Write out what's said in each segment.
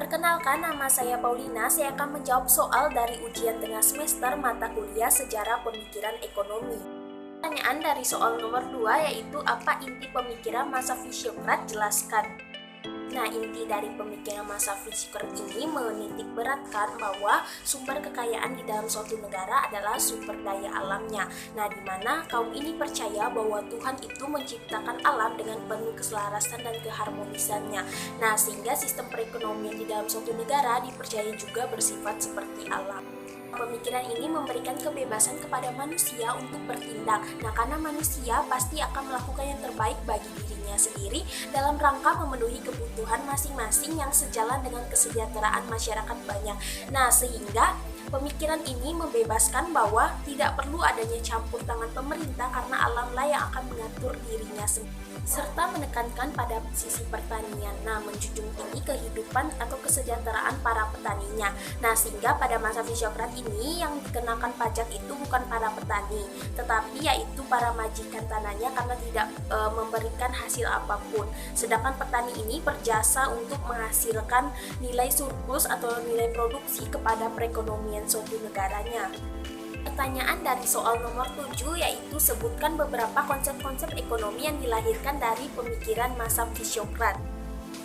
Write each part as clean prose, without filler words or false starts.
Perkenalkan, nama saya Paulina. Saya akan menjawab soal dari ujian tengah semester mata kuliah Sejarah Pemikiran Ekonomi. Pertanyaan dari soal nomor 2 yaitu apa inti pemikiran masa Fisiokrat? Jelaskan. Nah, inti dari pemikiran masa Fisiokrat ini menitik beratkan bahwa sumber kekayaan di dalam suatu negara adalah sumber daya alamnya. Nah, di mana kaum ini percaya bahwa Tuhan itu menciptakan alam dengan penuh keselarasan dan keharmonisannya. Nah, sehingga sistem perekonomian di dalam suatu negara dipercaya juga bersifat seperti alam. Pemikiran ini memberikan kebebasan kepada manusia untuk bertindak. Nah, karena manusia pasti akan melakukan yang terbaik bagi dirinya sendiri dalam rangka memenuhi kebutuhan masing-masing yang sejalan dengan kesejahteraan masyarakat banyak. Nah, sehingga pemikiran ini membebaskan bahwa tidak perlu adanya campur tangan pemerintah karena alamlah yang akan mengatur dirinya sendiri, serta menekankan pada sisi pertanian. Nah, menjunjung tinggi kehidupan atau kesejahteraan para petaninya. Nah, sehingga pada masa Fisiokrat ini yang dikenakan pajak itu bukan para petani, tetapi yaitu para majikan tanahnya karena tidak memberikan hasil apapun. Sedangkan petani ini berjasa untuk menghasilkan nilai surplus atau nilai produksi kepada perekonomian suatu negaranya. Pertanyaan dari soal nomor 7 yaitu sebutkan beberapa konsep-konsep ekonomi yang dilahirkan dari pemikiran masa Fisiokrat.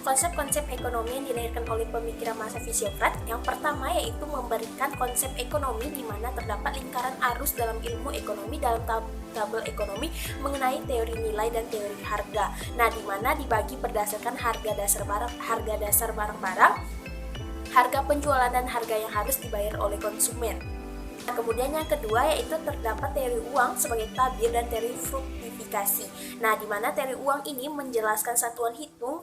Konsep-konsep ekonomi yang dilahirkan oleh pemikiran masa Fisiokrat yang pertama yaitu memberikan konsep ekonomi di mana terdapat lingkaran arus dalam ilmu ekonomi dalam tabel ekonomi mengenai teori nilai dan teori harga. Nah, di mana dibagi berdasarkan harga dasar barang-barang, harga penjualan dan harga yang harus dibayar oleh konsumen. Nah, kemudian yang kedua yaitu terdapat teori uang sebagai tabir dan teori fruktifikasi. Nah, di mana teori uang ini menjelaskan satuan hitung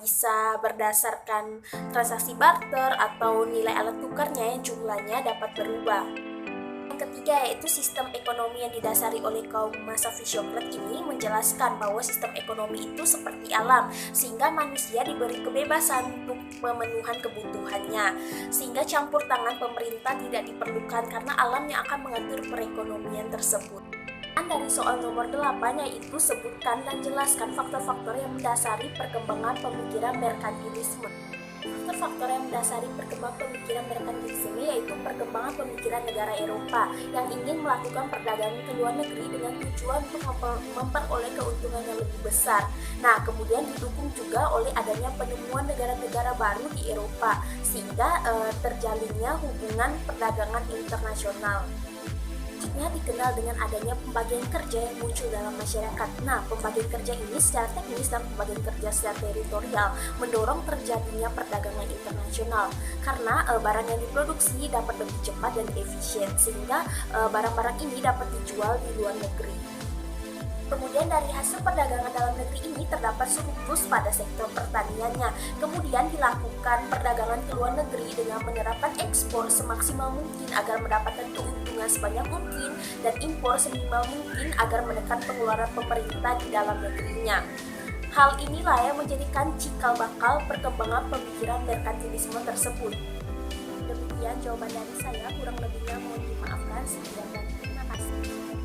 bisa berdasarkan transaksi barter atau nilai alat tukarnya yang jumlahnya dapat berubah. Yang ketiga yaitu sistem ekonomi yang didasari oleh kaum masa Fisiokrat ini menjelaskan bahwa sistem ekonomi itu seperti alam, sehingga manusia diberi kebebasan untuk pemenuhan kebutuhannya, sehingga campur tangan pemerintah tidak diperlukan karena alam yang akan mengatur perekonomian tersebut. Dan dari soal nomor 8 yaitu sebutkan dan jelaskan faktor-faktor yang mendasari perkembangan pemikiran merkantilisme. Faktor-faktor yang mendasari perkembangan pemikiran merkantilisme yaitu perkembangan pemikiran negara Eropa yang ingin melakukan perdagangan ke luar negeri dengan tujuan untuk memperoleh keuntungan yang lebih besar. Nah, kemudian didukung juga oleh adanya penemuan negara-negara baru di Eropa sehingga terjalinnya hubungan perdagangan internasional. Selanjutnya dikenal dengan adanya pembagian kerja yang muncul dalam masyarakat. Nah, pembagian kerja ini secara teknis dan pembagian kerja secara teritorial mendorong terjadinya perdagangan internasional karena barang yang diproduksi dapat lebih cepat dan efisien sehingga barang-barang ini dapat dijual di luar negeri. Kemudian dari hasil perdagangan dalam negeri ini terdapat surplus pada sektor pertaniannya. Kemudian dilakukan perdagangan ke luar negeri dengan menerapkan ekspor semaksimal mungkin agar mendapatkan keuntungan sebanyak mungkin dan impor seminimal mungkin agar menekan pengeluaran pemerintah di dalam negerinya. Hal inilah yang menjadikan cikal bakal perkembangan pemikiran merkantilisme tersebut. Demikian jawaban dari saya, kurang lebihnya mohon dimaafkan. Sekian dan terima kasih.